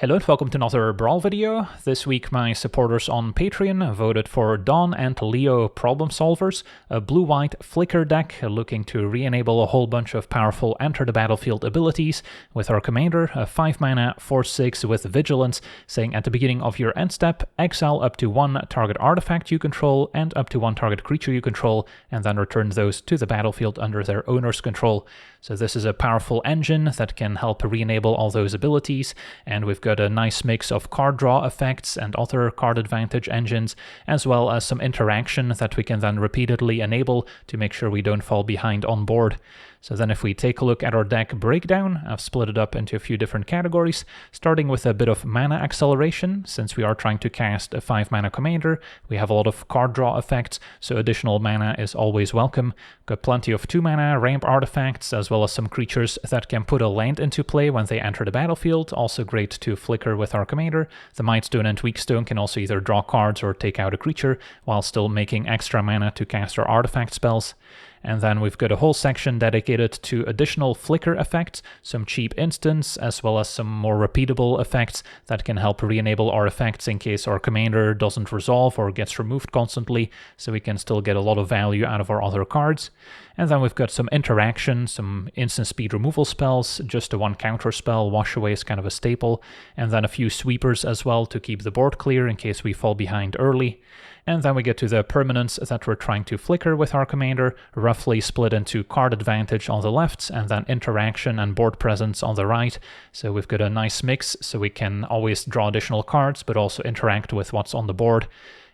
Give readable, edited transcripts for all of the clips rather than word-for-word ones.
Hello and welcome to another Brawl video. This week my supporters on Patreon voted for Dawn and Leo Problem Solvers, a blue-white flicker deck looking to re-enable a whole bunch of powerful enter the battlefield abilities with our commander, a 5-mana 4/6 with Vigilance, saying at the beginning of your end step, exile up to one target artifact you control and up to one target creature you control, and then return those to the battlefield under their owner's control. So this is a powerful engine that can help re-enable all those abilities, and we've got a nice mix of card draw effects and other card advantage engines, as well as some interaction that we can then repeatedly enable to make sure we don't fall behind on board. So then if we take a look at our deck breakdown, I've split it up into a few different categories, starting with a bit of mana acceleration. Since we are trying to cast a 5-mana commander, we have a lot of card draw effects, so additional mana is always welcome. Got plenty of 2-mana ramp artifacts, as well as some creatures that can put a land into play when they enter the battlefield, also great to flicker with our commander. The Mightstone and Weakstone can also either draw cards or take out a creature, while still making extra mana to cast our artifact spells. And then we've got a whole section dedicated to additional flicker effects, some cheap instants, as well as some more repeatable effects that can help re-enable our effects in case our commander doesn't resolve or gets removed constantly, so we can still get a lot of value out of our other cards. And then we've got some interaction, some instant speed removal spells, just a 1 counter spell, Wash Away is kind of a staple, and then a few sweepers as well to keep the board clear in case we fall behind early. And then we get to the permanents that we're trying to flicker with our commander, roughly split into card advantage on the left and then interaction and board presence on the right. So we've got a nice mix, so we can always draw additional cards but also interact with what's on the board.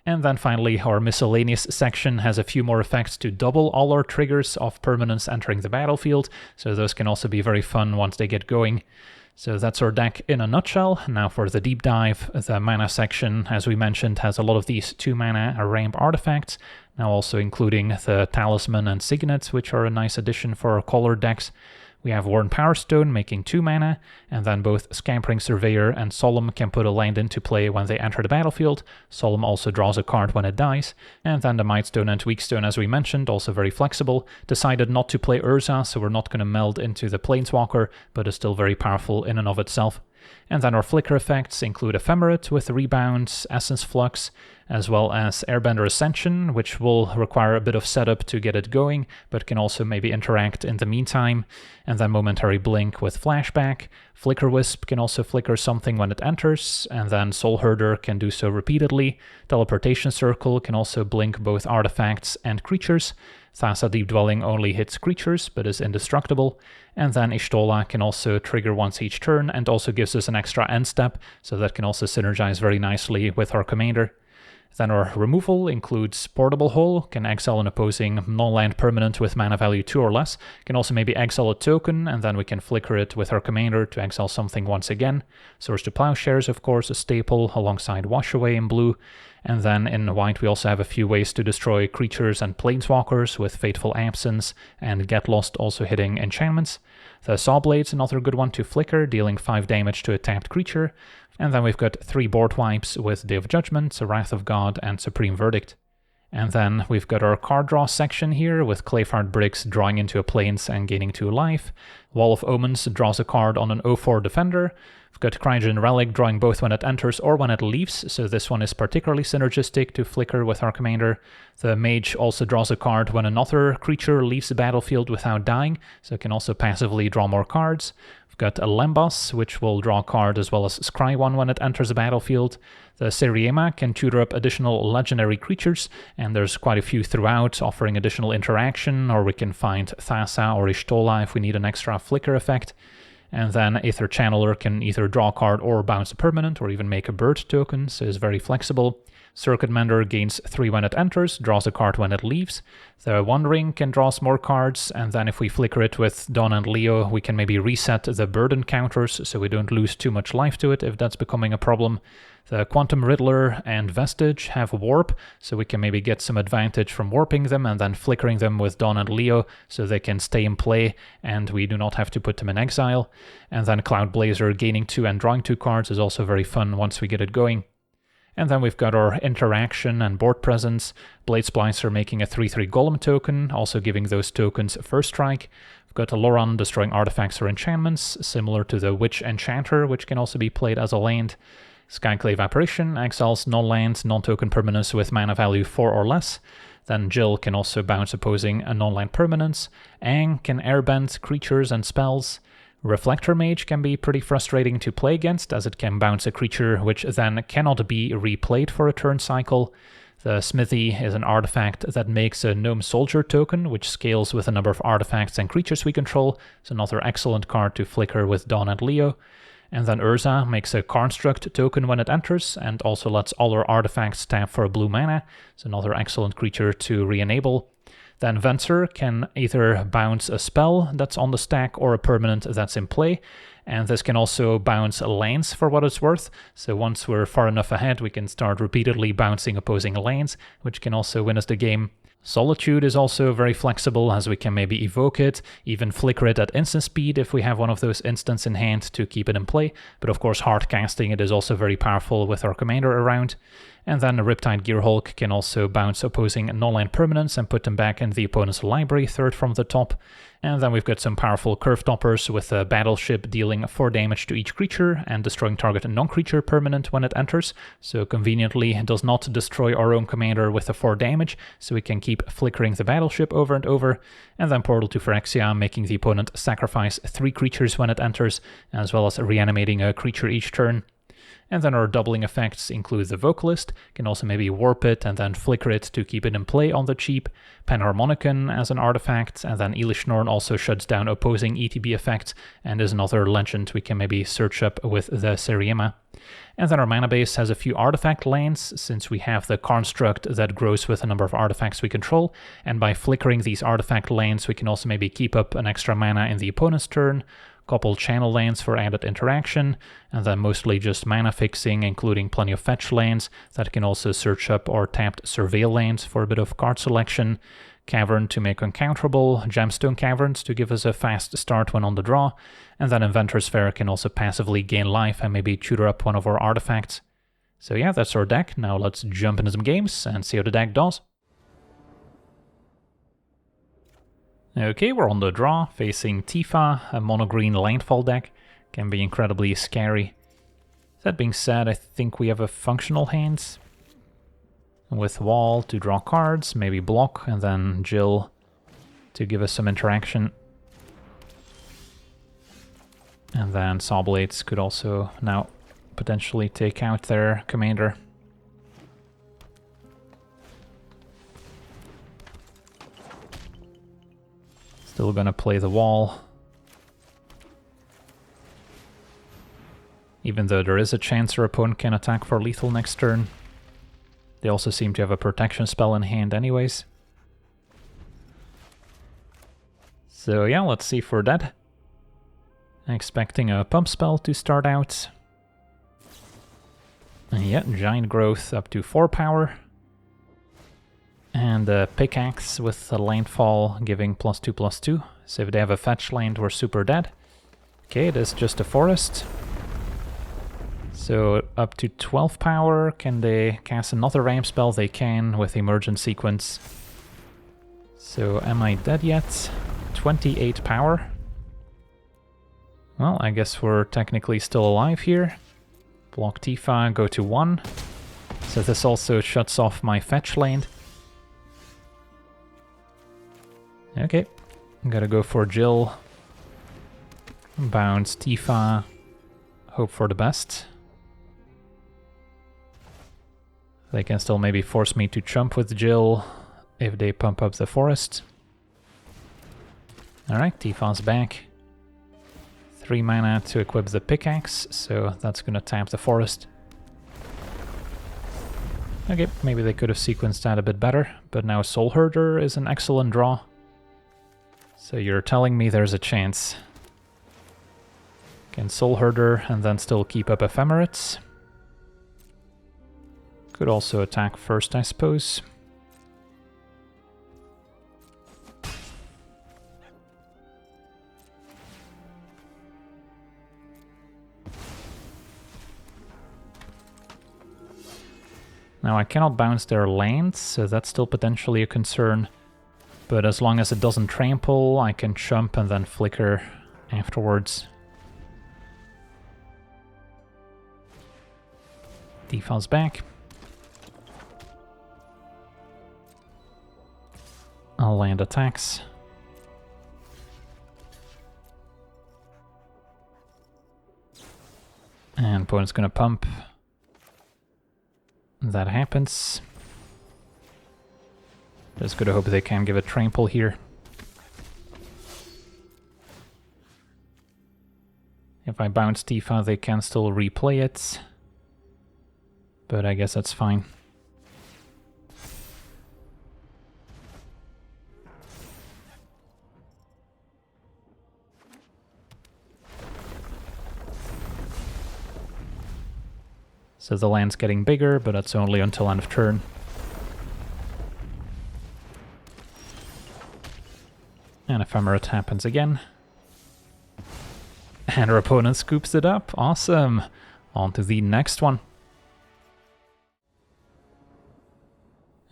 And then finally, our miscellaneous section has a few more effects to double all our triggers of permanents entering the battlefield, so those can also be very fun once they get going. So that's our deck in a nutshell. Now for the deep dive, the mana section, as we mentioned, has a lot of these 2-mana ramp artifacts, now also including the Talisman and Signet, which are a nice addition for our colored decks. We have Worn Powerstone making 2 mana, and then both Scampering Surveyor and Solemn can put a land into play when they enter the battlefield. Solemn also draws a card when it dies. And then the Mightstone and Weakstone, as we mentioned, also very flexible. Decided not to play Urza, so we're not going to meld into the Planeswalker, but is still very powerful in and of itself. And then our flicker effects include Ephemerate with Rebound, Essence Flux, as well as Airbender Ascension, which will require a bit of setup to get it going, but can also maybe interact in the meantime. And then Momentary Blink with Flashback. Flicker Wisp can also flicker something when it enters, and then Soul Herder can do so repeatedly. Teleportation Circle can also blink both artifacts and creatures. Thassa Deep Dwelling only hits creatures, but is indestructible. And then Y'shtola can also trigger once each turn, and also gives us an extra end step, so that can also synergize very nicely with our commander. Then our removal includes Portable Hole, can exile an opposing non-land permanent with mana value 2 or less, can also maybe exile a token, and then we can flicker it with our commander to exile something once again. Swords to Plowshares, of course, a staple, alongside Wash Away in blue. And then in white we also have a few ways to destroy creatures and planeswalkers with Fateful Absence, and Get Lost also hitting enchantments. The Sawblade's another good one to flicker, dealing 5 damage to a tapped creature. And then we've got 3 board wipes with Day of Judgment, Wrath of God, and Supreme Verdict. And then we've got our card draw section here with Clayfart Bricks drawing into a plains and gaining 2 life. Wall of Omens draws a card on an 0/4 defender. We've got Cryogen Relic drawing both when it enters or when it leaves, so this one is particularly synergistic to flicker with our commander. The Mage also draws a card when another creature leaves the battlefield without dying, so it can also passively draw more cards. We've got a Lembas, which will draw a card as well as scry one when it enters the battlefield. The Seriema can tutor up additional legendary creatures, and there's quite a few throughout, offering additional interaction, or we can find Thassa or Y'shtola if we need an extra flicker effect. And then Aether Channeler can either draw a card or bounce a permanent, or even make a bird token, so it's very flexible. Circuit Mender gains 3 when it enters, draws a card when it leaves. The Wandering can draw some more cards, and then if we flicker it with Dawn and Leo, we can maybe reset the burden counters so we don't lose too much life to it if that's becoming a problem. The Quantum Riddler and Vestige have Warp, so we can maybe get some advantage from warping them and then flickering them with Dawn and Leo so they can stay in play and we do not have to put them in exile. And then Cloud Blazer gaining 2 and drawing 2 cards is also very fun once we get it going. And then we've got our interaction and board presence. Blade Splicer making a 3/3 Golem token, also giving those tokens first strike. We've Got Loran destroying artifacts or enchantments, similar to the Witch Enchanter, which can also be played as a land. Skyclave Apparition exiles non-land, non-token permanents with mana value 4 or less. Then Jill can also bounce opposing non-land permanents. Aang can airbend creatures and spells. Reflector Mage can be pretty frustrating to play against, as it can bounce a creature which then cannot be replayed for a turn cycle. The Smithy is an artifact that makes a Gnome Soldier token, which scales with the number of artifacts and creatures we control. It's another excellent card to flicker with Dawn and Leo. And then Urza makes a Construct token when it enters, and also lets all our artifacts tap for a blue mana. It's another excellent creature to re-enable. Then Venser can either bounce a spell that's on the stack or a permanent that's in play. And this can also bounce lands for what it's worth. So once we're far enough ahead, we can start repeatedly bouncing opposing lands, which can also win us the game. Solitude is also very flexible, as we can maybe evoke it, even flicker it at instant speed if we have one of those instants in hand to keep it in play. But of course, hard casting it is also very powerful with our commander around. And then the Riptide Gearhulk can also bounce opposing non-land permanents and put them back in the opponent's library, third from the top. And then we've got some powerful curve toppers with a Battleship dealing 4 damage to each creature and destroying target non-creature permanent when it enters. So conveniently it does not destroy our own commander with the 4 damage, so we can keep flickering the Battleship over and over. And then Portal to Phyrexia, making the opponent sacrifice 3 creatures when it enters, as well as reanimating a creature each turn. And then our doubling effects include the Vocalist, can also maybe warp it and then flicker it to keep it in play on the cheap, Panharmonicon as an artifact, and then Elishnorn also shuts down opposing ETB effects and is another legend we can maybe search up with the Seriema. And then our mana base has a few artifact lands, since we have the Construct that grows with the number of artifacts we control, and by flickering these artifact lands we can also maybe keep up an extra mana in the opponent's turn, couple channel lands for added interaction, and then mostly just mana fixing, including plenty of fetch lands that can also search up or tapped surveil lands for a bit of card selection, Cavern to make uncounterable, Gemstone Caverns to give us a fast start when on the draw, and then Inventor's Fair can also passively gain life and maybe tutor up one of our artifacts. So yeah, that's our deck. Now let's jump into some games and see how the deck does. Okay, we're on the draw, facing Tifa, a mono-green landfall deck. Can be incredibly scary. That being said, I think we have a functional hand. With Wall to draw cards, maybe block, and then Jill to give us some interaction. And then Sawblades could also now potentially take out their commander. Still gonna play the Wall. Even though there is a chance our opponent can attack for lethal next turn. They also seem to have a protection spell in hand anyways. So yeah, let's see for that. Expecting a pump spell to start out. And yeah, Giant Growth up to 4 power. And a Pickaxe with a landfall giving +2/+2. So if they have a fetch land, we're super dead. Okay, it is just a forest. So up to 12 power. Can they cast another ramp spell? They can with Emergent Sequence. So am I dead yet? 28 power. Well, I guess we're technically still alive here. Block Tifa, go to 1. So this also shuts off my fetch land. Okay, gotta go for Jill. Bounce Tifa. Hope for the best. They can still maybe force me to chump with Jill if they pump up the forest. Alright, Tifa's back. 3 mana to equip the Pickaxe, so that's gonna tap the forest. Okay, maybe they could have sequenced that a bit better, but now Soul Herder is an excellent draw. So you're telling me there's a chance. Can Soul Herder and then still keep up Ephemerates. Could also attack first, I suppose. Now I cannot bounce their lands, so that's still potentially a concern. But as long as it doesn't trample, I can jump and then flicker afterwards. Tifa's back. I'll land attacks. And opponent's gonna pump. That happens. Just gotta hope they can give a trample here. If I bounce Tifa, they can still replay it. But I guess that's fine. So the land's getting bigger, but that's only until end of turn. And Ephemerate happens again. And our opponent scoops it up. Awesome. On to the next one.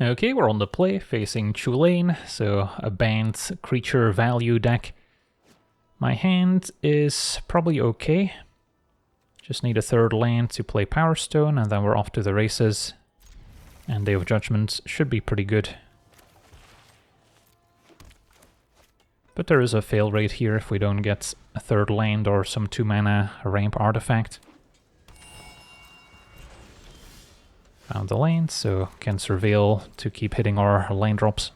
Okay, we're on the play, facing Chulane, so a banned creature value deck. My hand is probably okay. Just need a third land to play Power Stone, and then we're off to the races. And Day of Judgment should be pretty good. But there is a fail rate here if we don't get a third land or some 2-mana ramp artifact. Found the land, so can surveil to keep hitting our land drops.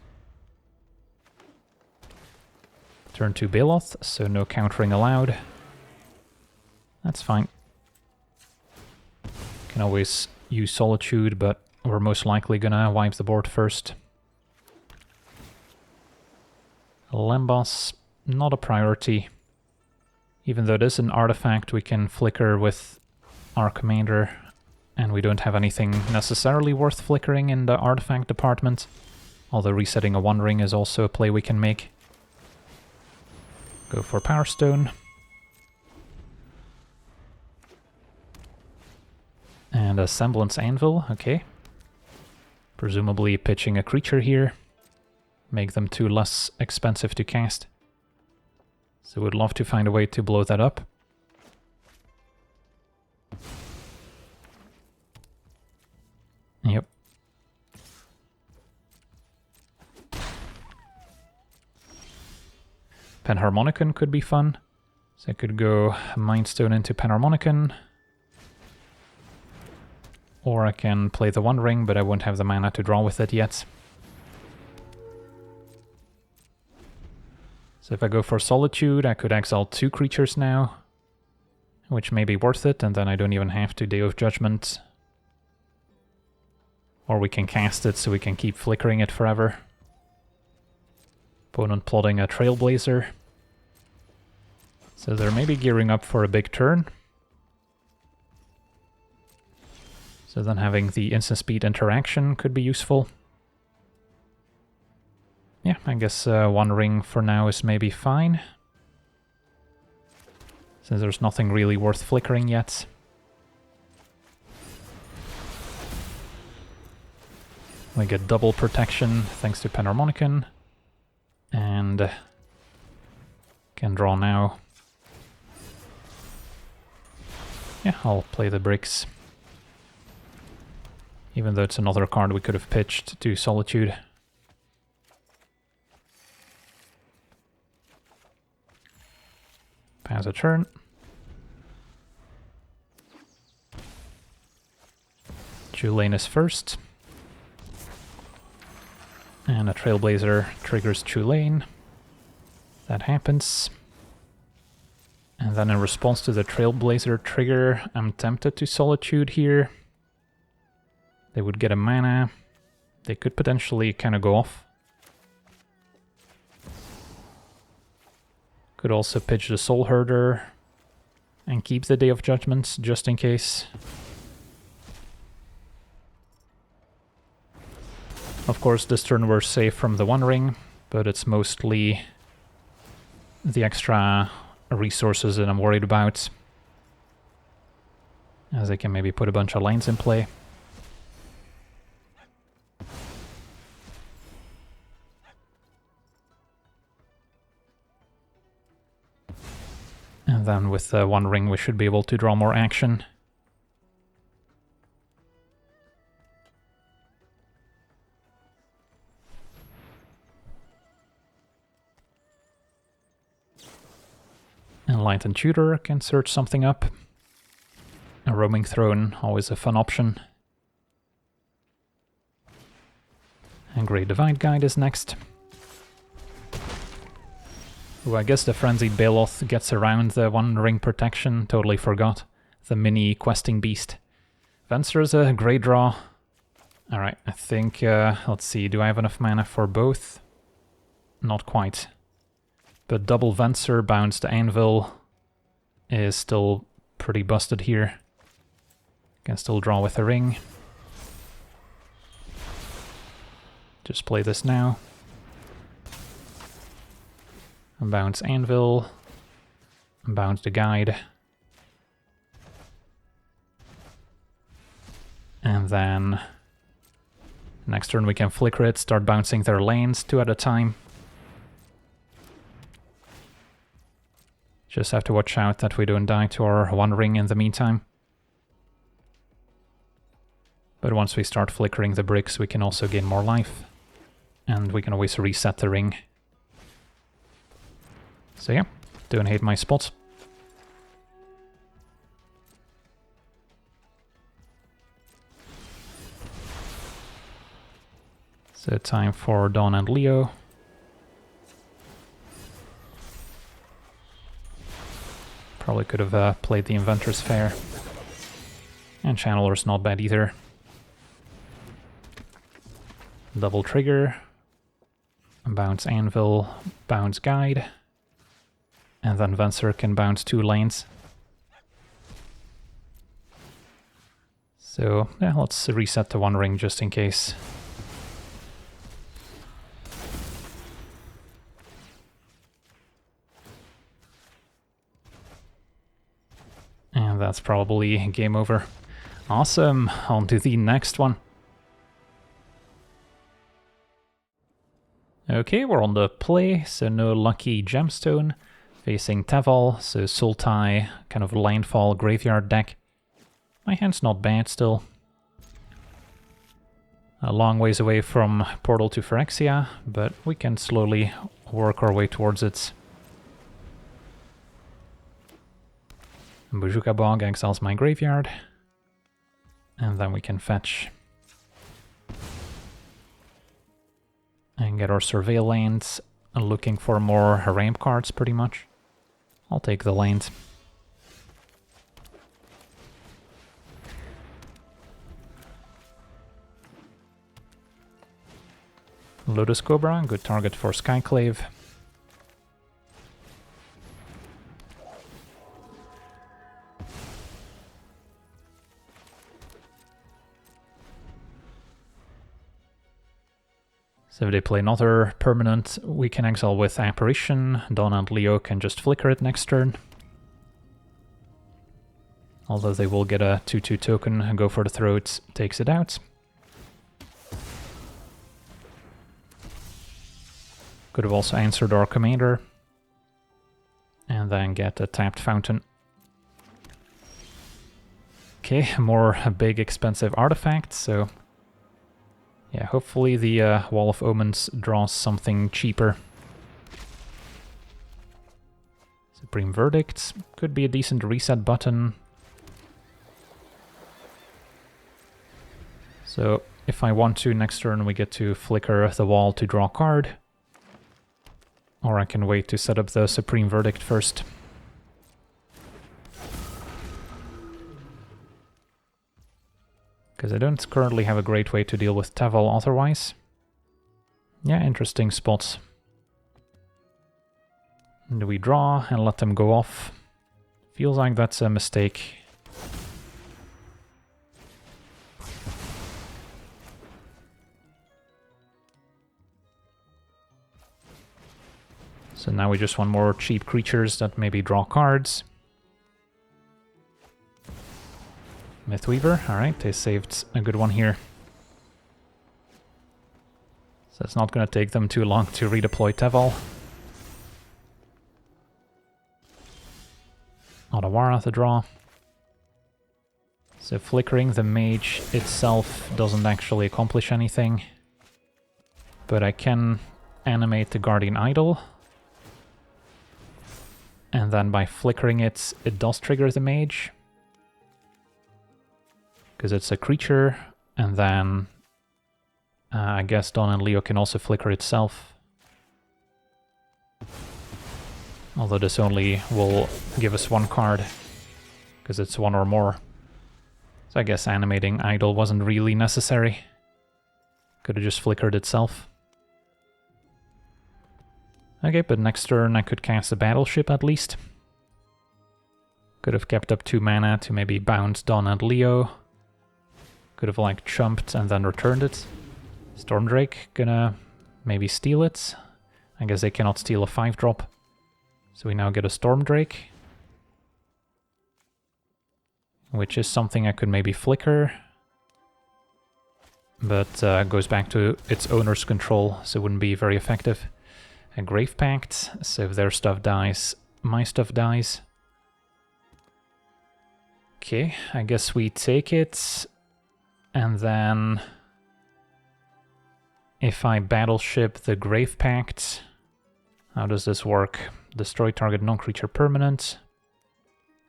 Turn to Baloth, so no countering allowed. That's fine. Can always use Solitude, but we're most likely gonna wipe the board first. Lambos, not a priority. Even though it is an artifact, we can flicker with our commander, and we don't have anything necessarily worth flickering in the artifact department. Although resetting a One Ring is also a play we can make. Go for Power Stone. And a Semblance Anvil, okay. Presumably pitching a creature here. Make them 2 less expensive to cast. So we'd love to find a way to blow that up. Yep. Panharmonicon could be fun. So I could go Mindstone into Panharmonicon. Or I can play the One Ring, but I won't have the mana to draw with it yet. So if I go for Solitude, I could exile 2 creatures now, which may be worth it, and then I don't even have to Day of Judgment. Or we can cast it so we can keep flickering it forever. Opponent plotting a Trailblazer. So they're maybe gearing up for a big turn. So then having the instant speed interaction could be useful. Yeah, I guess One Ring for now is maybe fine. Since there's nothing really worth flickering yet. We get double protection thanks to Panharmonicon. And can draw now. Yeah, I'll play the bricks. Even though it's another card we could have pitched to Solitude. Pass a turn. Chulane is first. And a Trailblazer triggers Chulane. That happens. And then in response to the Trailblazer trigger, I'm tempted to Solitude here. They would get a mana. They could potentially kind of go off. Could also pitch the Soul Herder and keep the Day of Judgment just in case. Of course, this turn we're safe from the One Ring, but it's mostly the extra resources that I'm worried about. As I can maybe put a bunch of lands in play. And then with one ring we should be able to draw more action. Enlightened Tutor can search something up. A Roaming Throne, always a fun option. And Great Divide Guide is next. Ooh, I guess the Frenzied Baloth gets around the one ring protection, totally forgot. The mini questing beast. Venser's a great draw. Alright, I think, let's see, do I have enough mana for both? Not quite. But double Venser bounce to Anvil is still pretty busted here. Can still draw with a ring. Just play this now. And bounce Anvil. And bounce the Guide. And then next turn we can flicker it, start bouncing their lanes 2 at a time. Just have to watch out that we don't die to our one ring in the meantime. But once we start flickering the bricks, we can also gain more life. And we can always reset the ring. So yeah, don't hate my spots. So time for Dawn and Leo. Probably could have played the Inventor's Fair. And Channeler's not bad either. Double trigger. Bounce Anvil, bounce Guide. And then Venser can bounce 2 lanes. So yeah, let's reset the one ring just in case. And that's probably game over. Awesome, on to the next one. Okay, we're on the play, so no lucky gemstone. Facing Teval, so Sultai, kind of landfall graveyard deck. My hand's not bad still. A long ways away from Portal to Phyrexia, but we can slowly work our way towards it. Bojuka Bog exiles my graveyard. And then we can fetch. And get our survey lands. Looking for more ramp cards pretty much. I'll take the land. Lotus Cobra, good target for Skyclave. So if they play another permanent, we can exile with Apparition. Dawn and Leo can just flicker it next turn. Although they will get a 2/2 token and go for the throat, takes it out. Could have also answered our commander. And then get a tapped fountain. Okay, more big expensive artifacts, so... yeah, hopefully the Wall of Omens draws something cheaper. Supreme Verdict could be a decent reset button. So if I want to, next turn we get to flicker the wall to draw a card. Or I can wait to set up the Supreme Verdict first. Because I don't currently have a great way to deal with Teval otherwise. Yeah, interesting spots. Do we draw and let them go off? Feels like that's a mistake. So now we just want more cheap creatures that maybe draw cards. Mythweaver, alright, they saved a good one here. So it's not going to take them too long to redeploy Teval. Llanowar at the draw. So flickering the mage itself doesn't actually accomplish anything. But I can animate the Guardian Idol. And then by flickering it, it does trigger the mage. Because it's a creature, and then I guess Dawn and Leo can also flicker itself. Although this only will give us one card, because it's one or more. So I guess animating Idol wasn't really necessary. Could have just flickered itself. Okay, but next turn I could cast a Battleship at least. Could have kept up 2 mana to maybe bounce Dawn and Leo. Could have like chumped and then returned it. Stormdrake gonna maybe steal it. I guess they cannot steal a 5-drop. So we now get a Stormdrake. Which is something I could maybe flicker. But goes back to its owner's control, so it wouldn't be very effective. A Grave Pact, so if their stuff dies, my stuff dies. Okay, I guess we take it. And then if I Battleship the Grave Pact, how does this work? Destroy target non-creature permanent,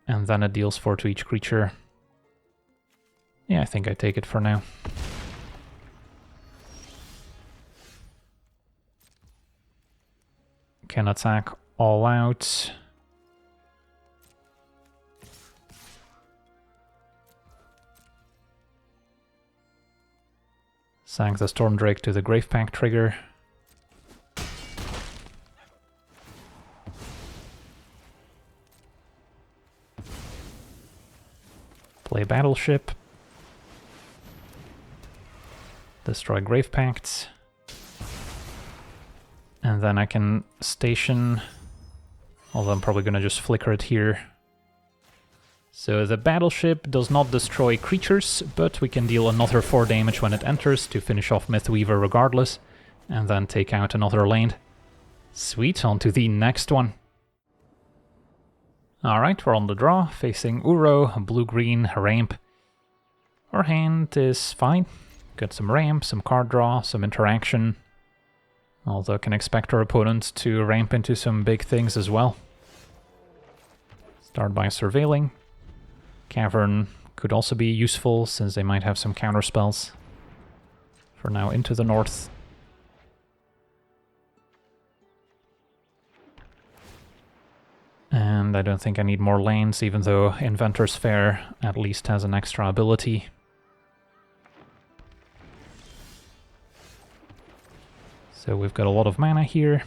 and then it deals 4 to each creature. Yeah, I think I take it for now. Can attack all out. Sank the Stormdrake to the Grave Pact trigger. Play Battleship. Destroy Grave Pact. And then I can station, although I'm probably gonna just flicker it here. So the Battleship does not destroy creatures, but we can deal another 4 damage when it enters to finish off Mythweaver regardless, and then take out another land. Sweet, on to the next one. Alright, we're on the draw, facing Uro, blue-green, ramp. Our hand is fine. Got some ramp, some card draw, some interaction. Although I can expect our opponent to ramp into some big things as well. Start by surveilling. Cavern could also be useful, since they might have some counter spells. For now, into the north. And I don't think I need more lanes, even though Inventor's Fair at least has an extra ability. So we've got a lot of mana here.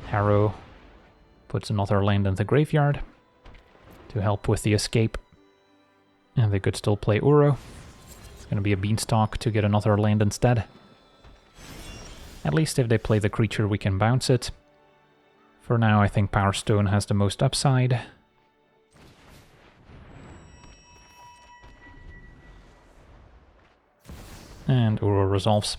Harrow puts another land in the graveyard to help with the escape. And they could still play Uro. It's going to be a Beanstalk to get another land instead. At least if they play the creature, we can bounce it. For now, I think Power Stone has the most upside. And Uro resolves.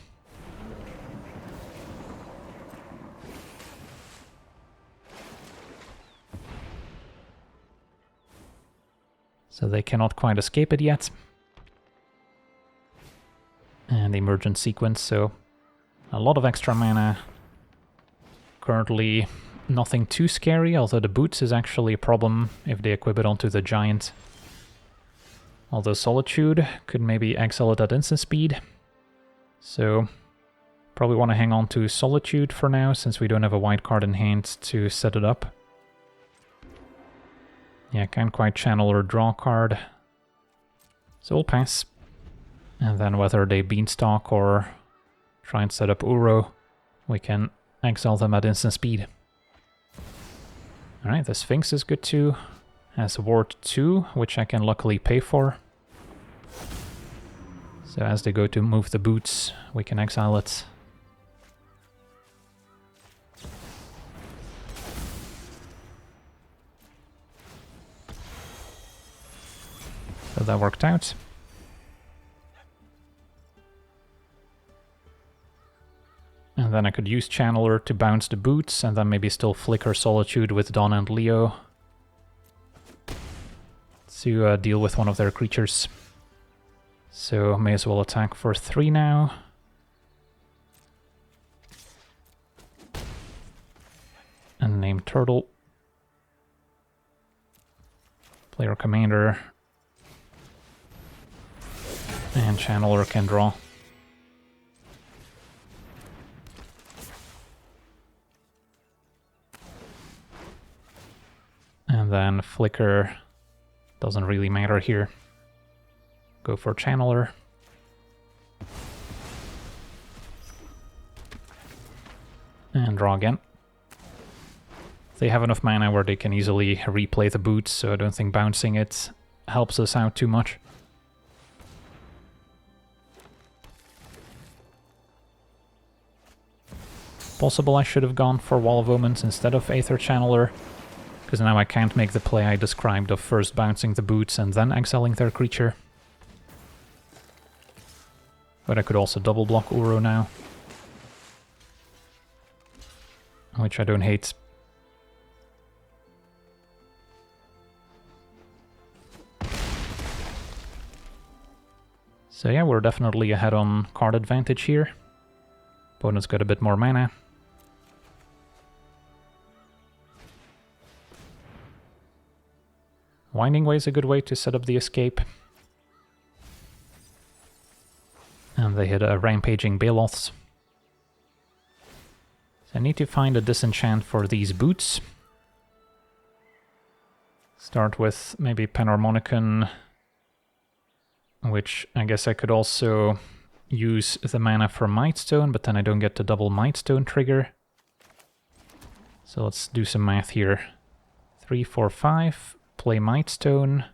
So they cannot quite escape it yet. And Emergent Sequence, so a lot of extra mana. Currently nothing too scary, although the boots is actually a problem if they equip it onto the giant. Although Solitude could maybe exile it at instant speed. So probably want to hang on to Solitude for now, since we don't have a white card in hand to set it up. Yeah, can't quite channel or draw a card. So we'll pass. And then whether they Beanstalk or try and set up Uro, we can exile them at instant speed. Alright, the Sphinx is good too. Has Ward 2, which I can luckily pay for. So as they go to move the boots, we can exile it. So that worked out. And then I could use Channeler to bounce the boots, and then maybe still flicker Solitude with Dawn and Leo to deal with one of their creatures. So may as well attack for 3 now. And name Turtle. Player Commander. And Channeler can draw. And then Flicker doesn't really matter here. Go for Channeler. And draw again. They have enough mana where they can easily replay the boots, so I don't think bouncing it helps us out too much. Possible I should have gone for Wall of Omens instead of Aether Channeler, because now I can't make the play I described of first bouncing the boots and then exiling their creature. But I could also double block Uro now, which I don't hate. So yeah, we're definitely ahead on card advantage here. Opponent's got a bit more mana. Winding Way is a good way to set up the escape. And they hit a Rampaging Baloths. So I need to find a disenchant for these boots. Start with maybe Panharmonicon, which I guess I could also use the mana for Mightstone, but then I don't get the double Mightstone trigger. So let's do some math here. 3, 4, 5, play Mightstone,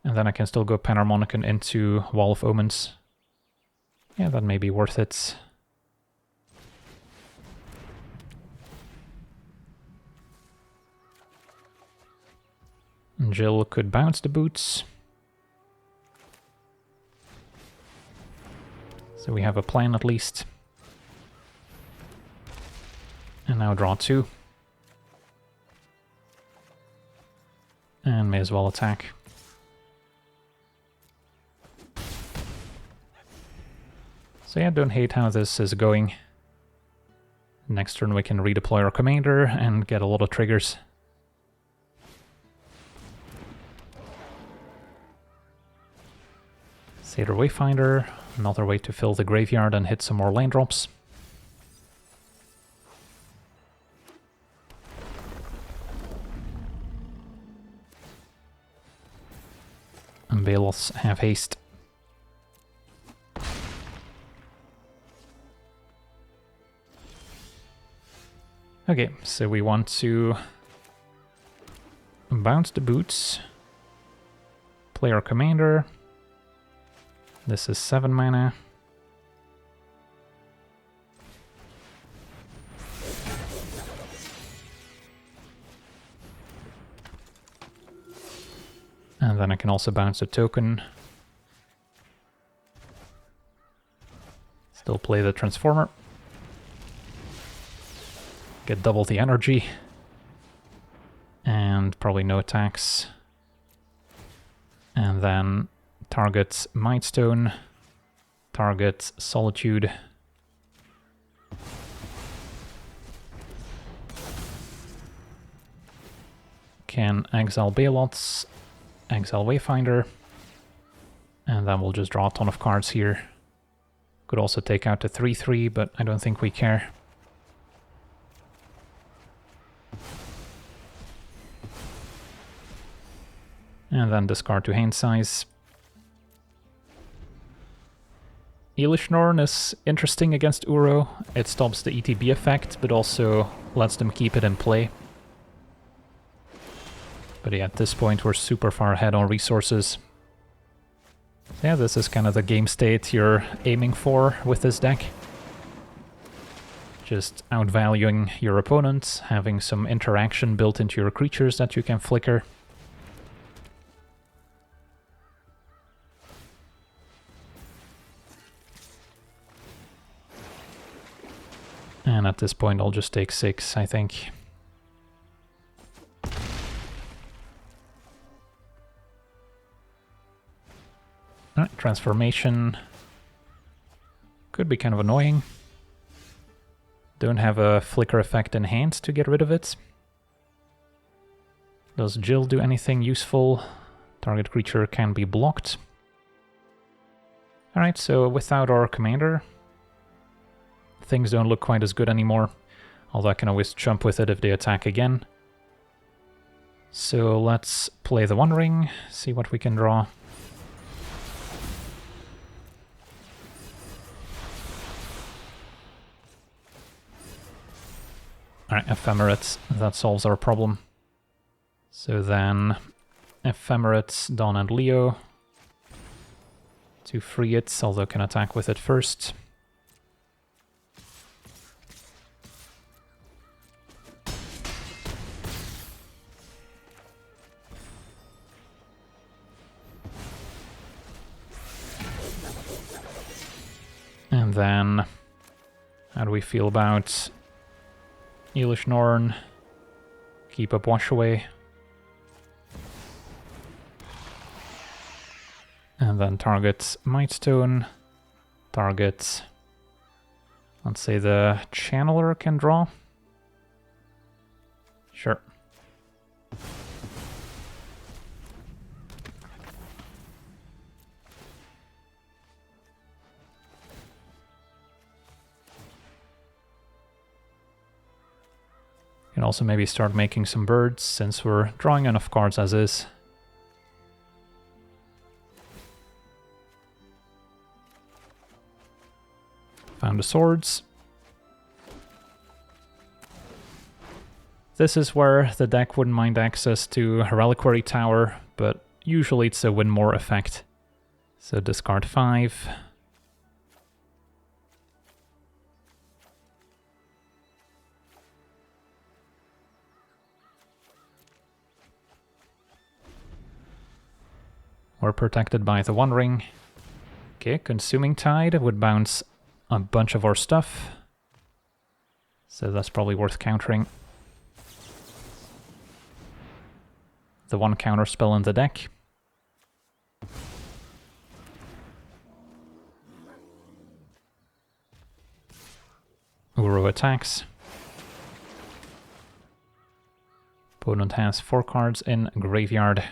and then I can still go Panharmonicon into Wall of Omens. Yeah, that may be worth it. Jill could bounce the boots. So we have a plan at least. And now draw 2. And may as well attack. So yeah, don't hate how this is going. Next turn we can redeploy our commander and get a lot of triggers. Satyr Wayfinder, another way to fill the graveyard and hit some more land drops. And Baloths have haste. Okay, so we want to bounce the boots, play our commander. This is 7 mana. And then I can also bounce a token. Still play the Transformer. Get double the energy. And probably no attacks. And then target Mightstone, target Solitude. Can exile Baloths, exile Wayfinder, and then we'll just draw a ton of cards here. Could also take out the 3/3, but I don't think we care. And then discard to hand size. Elish Norn is interesting against Uro. It stops the ETB effect, but also lets them keep it in play. But yeah, at this point we're super far ahead on resources. Yeah, this is kind of the game state you're aiming for with this deck. Just outvaluing your opponent, having some interaction built into your creatures that you can flicker. at this point I'll just take 6, I think. Alright, transformation. Could be kind of annoying. Don't have a flicker effect in hand to get rid of it. Does Jill do anything useful? Target creature can be blocked. Alright, so without our commander, things don't look quite as good anymore. Although I can always jump with it if they attack again. So let's play the One Ring, see what we can draw. Alright, Ephemerate, that solves our problem. So then, Ephemerate, Dawn and Leo. To free it, although can attack with it first. And then, how do we feel about Elish Norn? Keep up Wash Away. And then target Mightstone. Target, let's say the Channeler can draw. Sure. Can also maybe start making some birds, since we're drawing enough cards as is. Found the swords. This is where the deck wouldn't mind access to a Reliquary Tower, but usually it's a win more effect. So discard 5. We're protected by the One Ring. Okay, Consuming Tide would bounce a bunch of our stuff. So that's probably worth countering. The one counter spell in the deck. Uro attacks. Opponent has 4 cards in graveyard.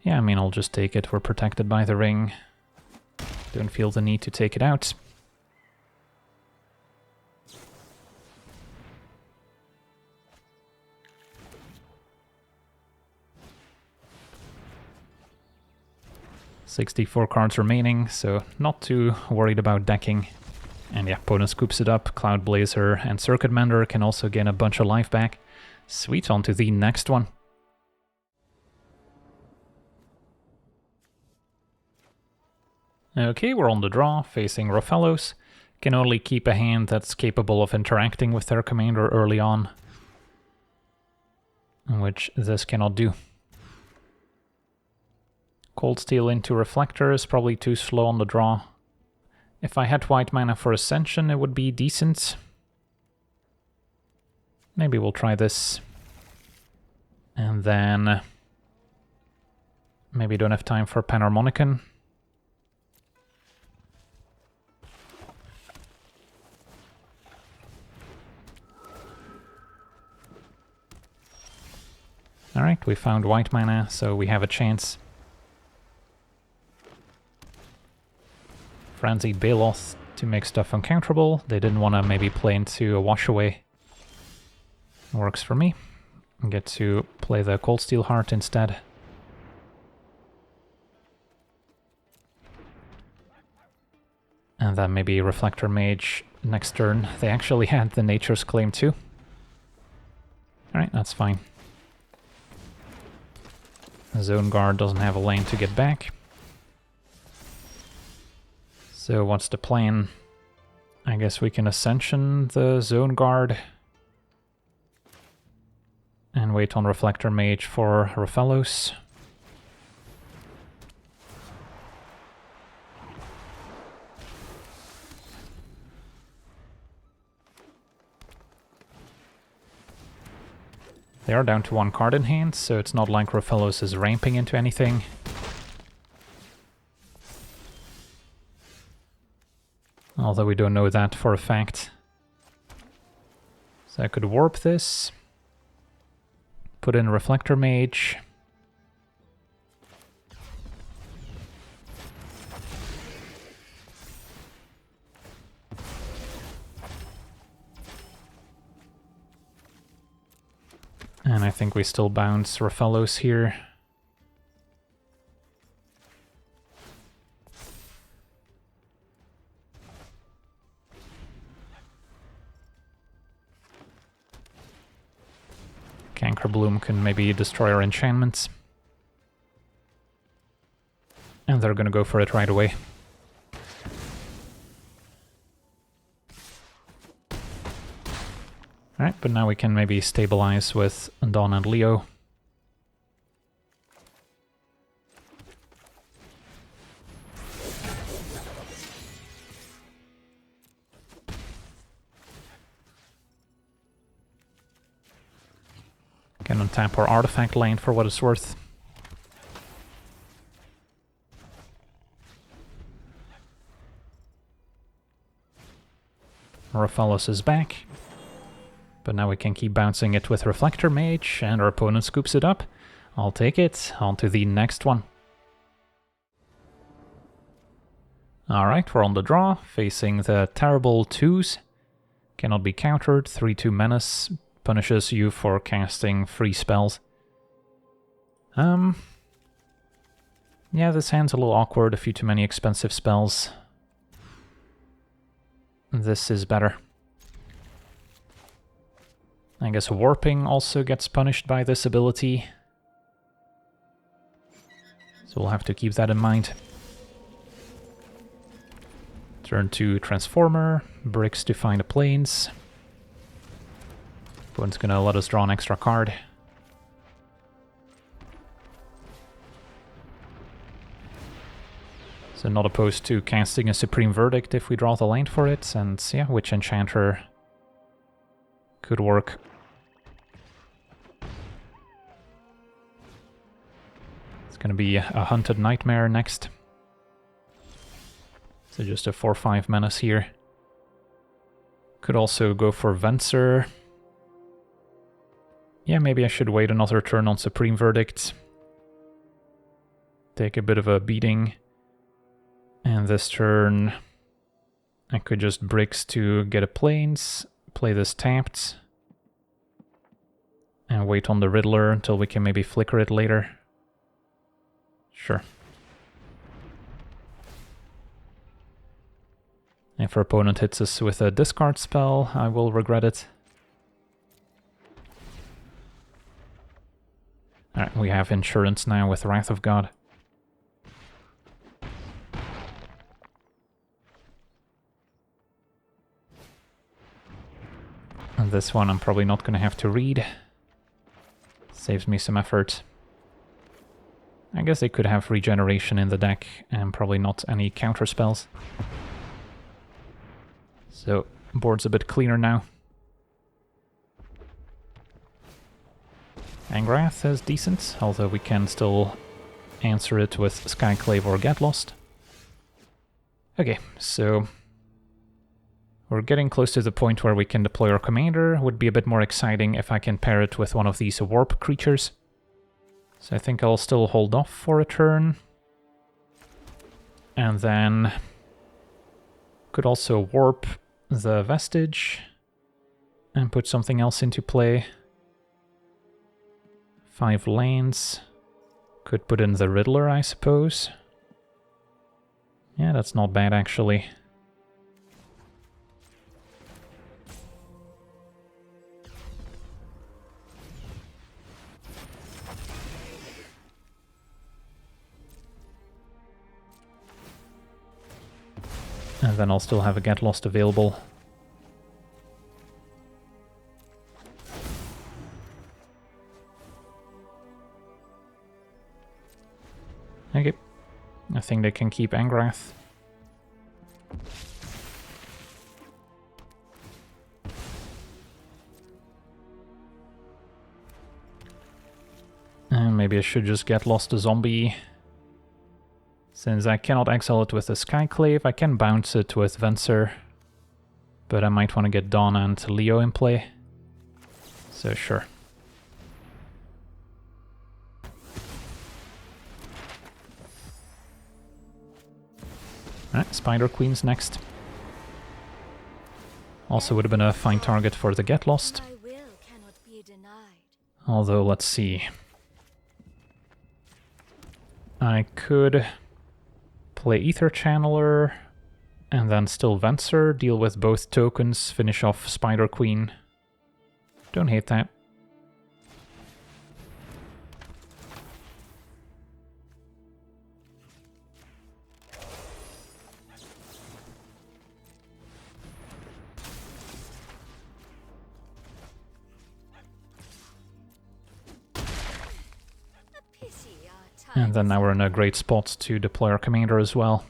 Yeah, I mean, I'll just take it. We're protected by the ring. Don't feel the need to take it out. "64 cards remaining, so not too worried about decking. And yeah, opponent scoops it up. Cloud Blazer and Circuit Mender can also gain a bunch of life back. Sweet, on to the next one. Okay, we're on the draw, facing Rofellos. Can only keep a hand that's capable of interacting with their commander early on, which this cannot do. Cold Steel into Reflector is probably too slow on the draw. If I had white mana for Ascension, it would be decent. Maybe we'll try this. And then maybe don't have time for Panharmonicon. Alright, we found white mana, so we have a chance. Frenzied Baloth to make stuff uncounterable. They didn't want to maybe play into a Wash Away. Works for me. I get to play the Cold Steel Heart instead. And then maybe Reflector Mage next turn. They actually had the Nature's Claim too. Alright, that's fine. Zone Guard doesn't have a lane to get back. So what's the plan? I guess we can Ascension the Zone Guard and wait on Reflector Mage for Rofellos. They are down to 1 card in hand, so it's not like Rofellos is ramping into anything. Although we don't know that for a fact. So I could warp this. Put in Reflector Mage. And I think we still bounce Rofellos here. Canker Bloom can maybe destroy our enchantments. And they're gonna go for it right away. Alright, but now we can maybe stabilize with Dawn and Leo. Can untap our artifact lane for what it's worth. Rofellos is back. But now we can keep bouncing it with Reflector Mage, and our opponent scoops it up. I'll take it. On to the next one. Alright, we're on the draw, facing the terrible 2s. Cannot be countered, 3-2 Menace, punishes you for casting free spells. Yeah, this hand's a little awkward, a few too many expensive spells. This is better. I guess Warping also gets punished by this ability. So we'll have to keep that in mind. Turn to Transformer, bricks to find the planes. Opponent's gonna let us draw an extra card. So not opposed to casting a Supreme Verdict if we draw the land for it, and yeah, Witch Enchanter could work. It's gonna be a Hunted Nightmare next. So just a 4-5 Menace here. Could also go for Venser. Yeah, maybe I should wait another turn on Supreme Verdict. Take a bit of a beating. And this turn I could just bricks to get a plains, play this tapped. And wait on the Riddler until we can maybe flicker it later. Sure. If our opponent hits us with a discard spell, I will regret it. Alright, we have insurance now with Wrath of God. And this one I'm probably not going to have to read. Saves me some effort. I guess they could have regeneration in the deck, and probably not any counter spells. So, board's a bit cleaner now. Angrath is decent, although we can still answer it with Skyclave or Get Lost. Okay, so we're getting close to the point where we can deploy our commander. Would be a bit more exciting if I can pair it with one of these warp creatures. So I think I'll still hold off for a turn. And then could also warp the Vestige and put something else into play. 5 lands. Could put in the Riddler, I suppose. Yeah, that's not bad actually. And then I'll still have a Get Lost available. Okay. I think they can keep Angrath. maybe I should just get lost a zombie. Since I cannot exile it with the Skyclave, I can bounce it with Venser. But I might want to get Dawn and Leo in play. So sure. Alright, Spider Queen's next. Also would have been a fine target for the Get Lost. Although, let's see. I could play Ether Channeler and then still Venser, deal with both tokens, finish off Spider Queen. Don't hate that. And then now we're in a great spot to deploy our commander as well.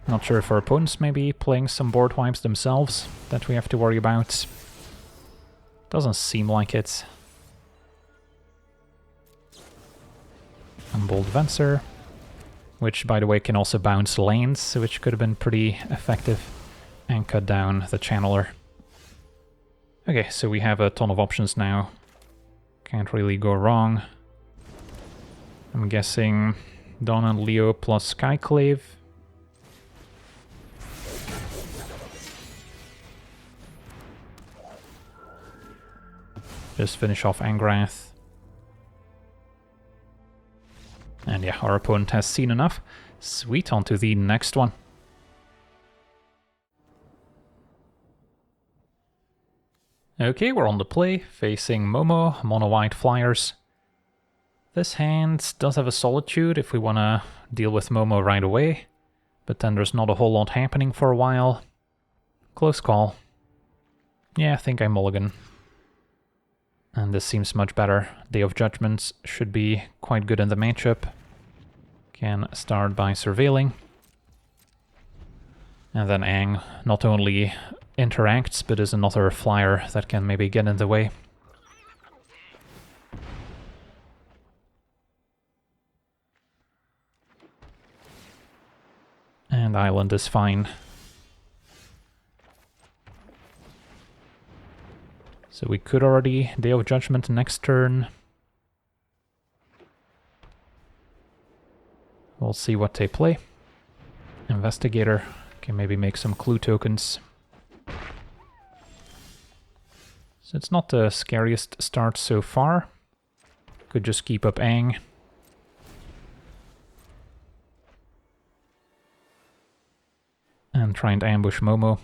Not sure if our opponents may be playing some board wipes themselves that we have to worry about. Doesn't seem like it. Unbolt Venser, which by the way can also bounce lanes, which could have been pretty effective, and cut down the channeler. Okay, so we have a ton of options now. Can't really go wrong. I'm guessing Dawn and Leo plus Skyclave. Just finish off Angrath. And yeah, our opponent has seen enough. Sweet, on to the next one. Okay, we're on the play, facing Momo, mono-white flyers. This hand does have a Solitude if we want to deal with Momo right away, but then there's not a whole lot happening for a while. Close call. Yeah, I think I mulligan. And this seems much better. Day of Judgments should be quite good in the matchup. Can start by surveilling. And then Aang not only interacts, but is another flyer that can maybe get in the way. And Island is fine. So we could already Day of Judgment next turn. We'll see what they play. Investigator can maybe make some clue tokens. So it's not the scariest start so far. Could just keep up Aang. And try and ambush Momo.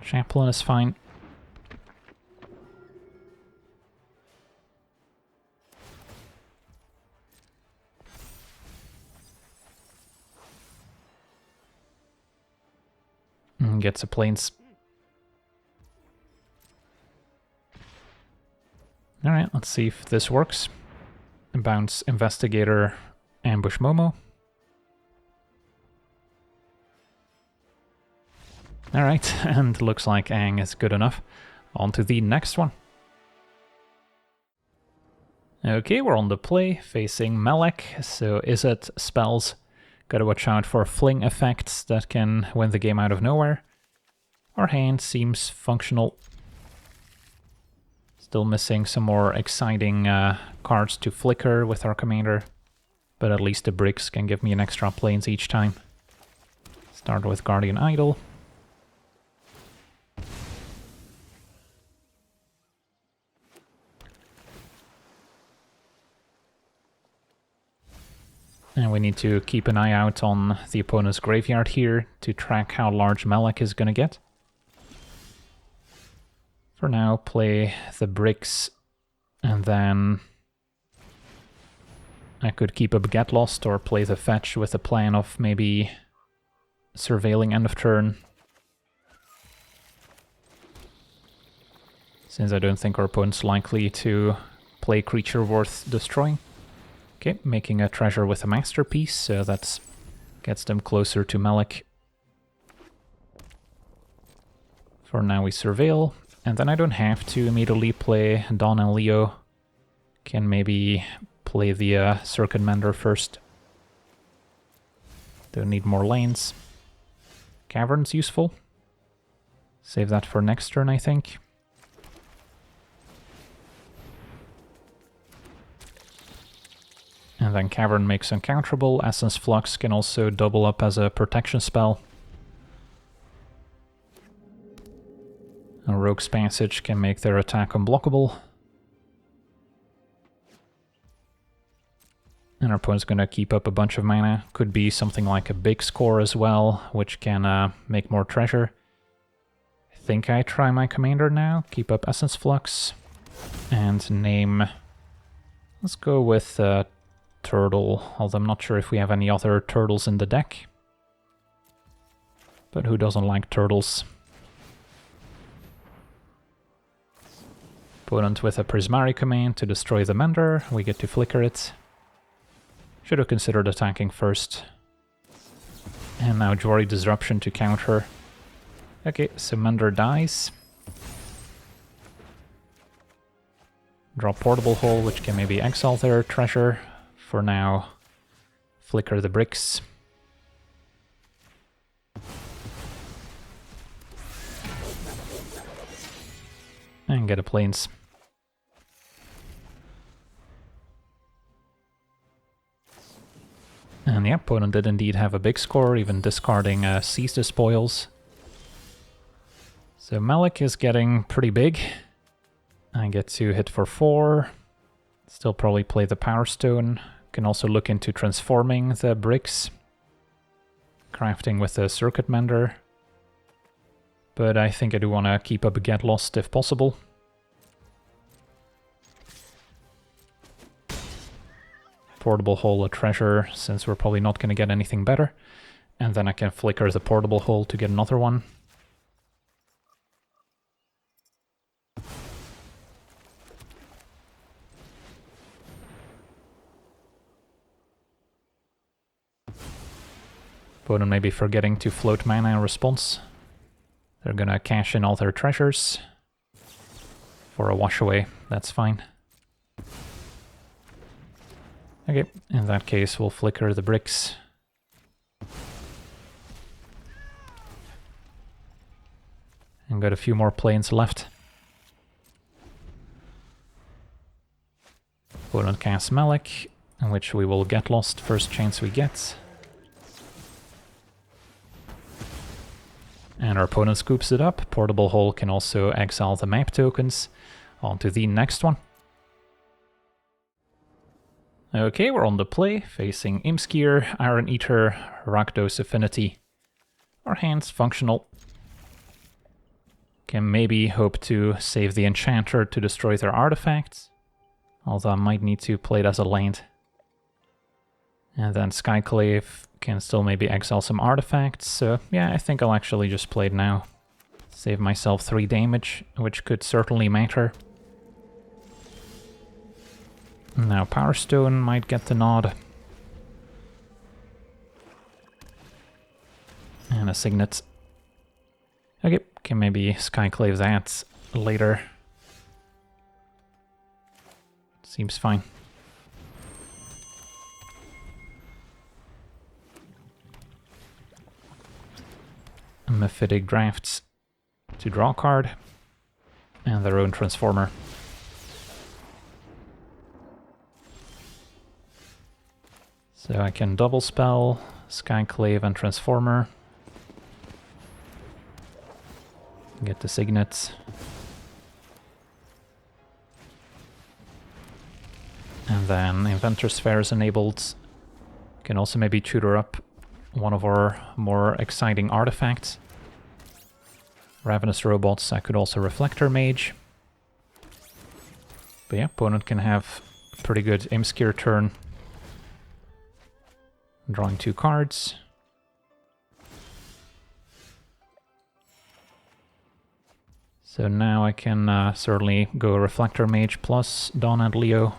Chaplain is fine. Gets a planes. Alright, let's see if this works. Bounce Investigator, ambush Momo. Alright, and looks like Aang is good enough. On to the next one. Okay, we're on the play, facing Melek, so Izzet spells. Gotta watch out for fling effects that can win the game out of nowhere. Our hand seems functional. Still missing some more exciting cards to flicker with our commander, but at least the bricks can give me an extra planes each time. Start with Guardian Idol. And we need to keep an eye out on the opponent's graveyard here to track how large Melek is gonna get. For now, play the bricks, and then I could keep up Get Lost or play the fetch with the plan of maybe surveilling end of turn. Since I don't think our opponent's likely to play creature worth destroying. Okay, making a treasure with a masterpiece, so that gets them closer to Melek. For now we surveil, and then I don't have to immediately play Dawn and Leo. Can maybe play the Circuit Mender first. Don't need more lanes. Cavern's useful. Save that for next turn, I think. And then Cavern makes uncounterable. Essence Flux can also double up as a protection spell. And Rogue's Passage can make their attack unblockable. And our opponent's gonna keep up a bunch of mana. Could be something like a big score as well, which can make more treasure. I think I try my commander now. Keep up Essence Flux. And name... Let's go with Turtle, although I'm not sure if we have any other turtles in the deck. But who doesn't like turtles? Opponent with a Prismari command to destroy the Mender. We get to flicker it. Should have considered attacking first. And now Jwari Disruption to counter. Okay, so Mender dies. Draw Portable Hole, which can maybe exile their treasure. For now, flicker the bricks. And get a plains. And the opponent did indeed have a big score, even discarding Seize the Spoils. So Melek is getting pretty big. I get to hit for 4. Still probably play the Power Stone. Can also look into transforming the bricks. Crafting with the Circuit Mender. But I think I do want to keep up a Get Lost if possible. Portable Hole a treasure, since we're probably not going to get anything better. And then I can flicker the Portable Hole to get another one. Opponent may be forgetting to float mana in response. They're gonna cash in all their treasures for a wash away, that's fine. Okay, in that case we'll flicker the bricks. And got a few more planes left. Opponent casts Melek, in which we will get lost first chance we get. And our opponent scoops it up. Portable Hole can also exile the map tokens. On to the next one. Okay, we're on the play, facing Imskir, Iron-Eater, Rakdos Affinity. Our hand's functional. Can maybe hope to save the Enchanter to destroy their artifacts. Although I might need to play it as a land. And then Skyclave can still maybe exile some artifacts, so yeah, I think I'll actually just play it now. Save myself 3 damage, which could certainly matter. Now Power Stone might get the nod. And a Signet. Okay, can maybe Skyclave that later. Seems fine. Mephitic drafts to draw a card, and their own Transformer. So I can double spell, Skyclave and Transformer. Get the Signet. And then Inventor Sphere is enabled. Can also maybe tutor up one of our more exciting artifacts. Ravenous Robots, I could also Reflector Mage. But yeah, opponent can have a pretty good Imskir turn. Drawing 2 cards. So now I can certainly go Reflector Mage plus Dawn and Leo.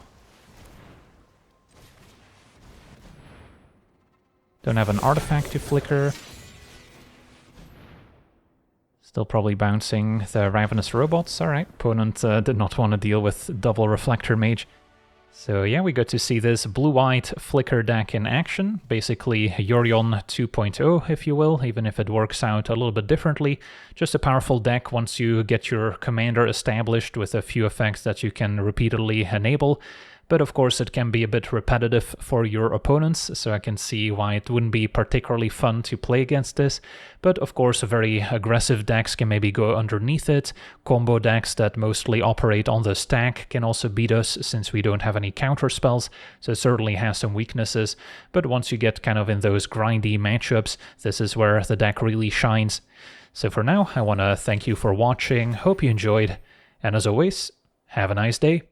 Don't have an artifact to flicker. Still probably bouncing the Ravenous Robots. Alright, opponent did not want to deal with double Reflector Mage. So yeah, we got to see this blue-white Flicker deck in action. Basically Yorion 2.0, if you will, even if it works out a little bit differently. Just a powerful deck once you get your commander established with a few effects that you can repeatedly enable. But of course it can be a bit repetitive for your opponents, so I can see why it wouldn't be particularly fun to play against this. But of course very aggressive decks can maybe go underneath it. Combo decks that mostly operate on the stack can also beat us since we don't have any counter spells, so it certainly has some weaknesses. But once you get kind of in those grindy matchups, this is where the deck really shines. So for now, I want to thank you for watching, hope you enjoyed, and as always, have a nice day.